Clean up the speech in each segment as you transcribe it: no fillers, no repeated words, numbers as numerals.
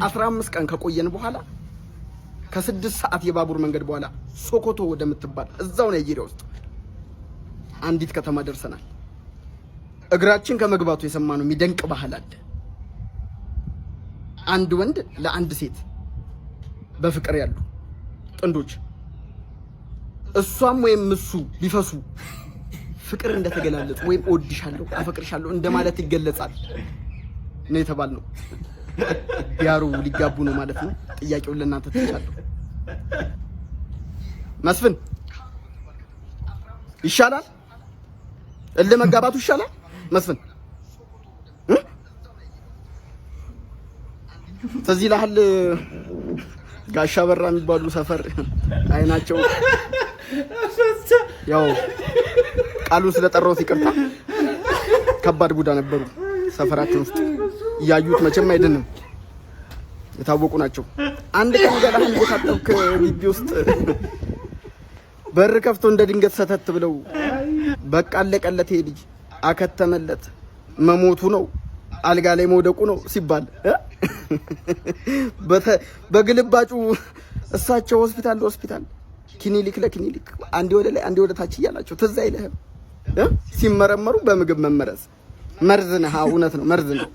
15 ቀን ከቆየን በኋላ ከ6 ሰዓት የባቡር መንገድ በኋላ ሶኮቶ ወደምትባል እዛው ናይጄሪያ ውስጥ አንዲት ከተማ ደርሰናል። እግራችን ከመግባቱ የሰማነው የሚደንቅ ባህል አለ። አንድ ወንድ ለአንድ ሴት በፍቅር ያሉ ጥንዶች እሷም ወይም እሱ ቢፈሱ ፍቅር እንደተገላለጹ ወይም እወድሻለሁ አፈቅርሻለሁ እንደማለት ይገለጻል ነው የተባልነው። ቢያሩ ሊጋቡ ነው ማለት ነው። ጥያቄውን ለእናንተ ትቻለሁ። መስፍን ይሻላል መጋባቱ ይሻላል መስፍን ተዚህ ለሐል ጋሻ በራ የሚባሉ ሰፈር አይናቸው ያው ቃሉ ስለጠራው ይቅርታ ከባድ ቡዳ ነበሩ ሰፈራችን ውስጥ ያዩት መቼም አይደንም የታወቁ ናቸው። አንድ ቀን ገላህን የታጠብክ ግቢ ውስጥ በር ከፍቶ እንደ ድንገት ሰተት ብለው በቃ አለቀለት ይሄ ልጅ አከተመለት መሞቱ ነው አልጋ ላይ መውደቁ ነው ሲባል በግልባጩ እሳቸው ሆስፒታል ክሊኒክ ለክሊኒክ አንዴ ወደ ላይ አንዴ ወደ ታች ይያላቸው ትዝ አይልህም? ሲመረመሩ በምግብ መመረዝ መርዝ ነው። እውነት ነው መርዝ ነው።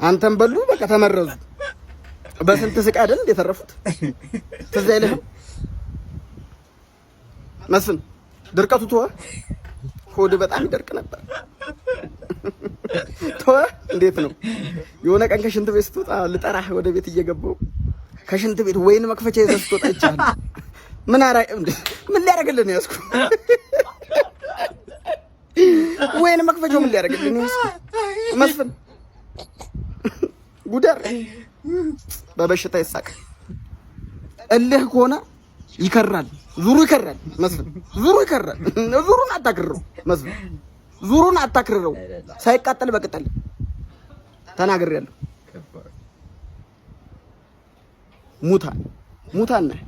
አንተም በሉ በቃ ተመረዙ። በስንት ስቃይ አይደል የተረፉት? ትዝ አይልህም? መስፍን ድርቀቱ ተወ። ሆድ በጣም ይደርቅ ነበር። ተወ። እንዴት ነው የሆነ ቀን ከሽንት ቤት ስትወጣ ልጠራህ ወደ ቤት እየገባው ከሽንት ቤት ወይን መክፈቻ ይዘህ ስትወጣ ይቻላል። ምን ሊያደርግልህ ነው ያዝኩ? ወይን መክፈቻው ምን ሊያደርግልህ ነው ያዝኩ? መስፍን ጉዳር በበሽታ ይሳቅ። እልህ ከሆነ ይከራል፣ ዙሩ ይከራል። መስፍን ዙሩ ይከራል። ዙሩን አታክርረው መስፍን፣ ዙሩን አታክርረው። ሳይቃጠል በቅጠል ተናግሬያለሁ። ሙታን ነህ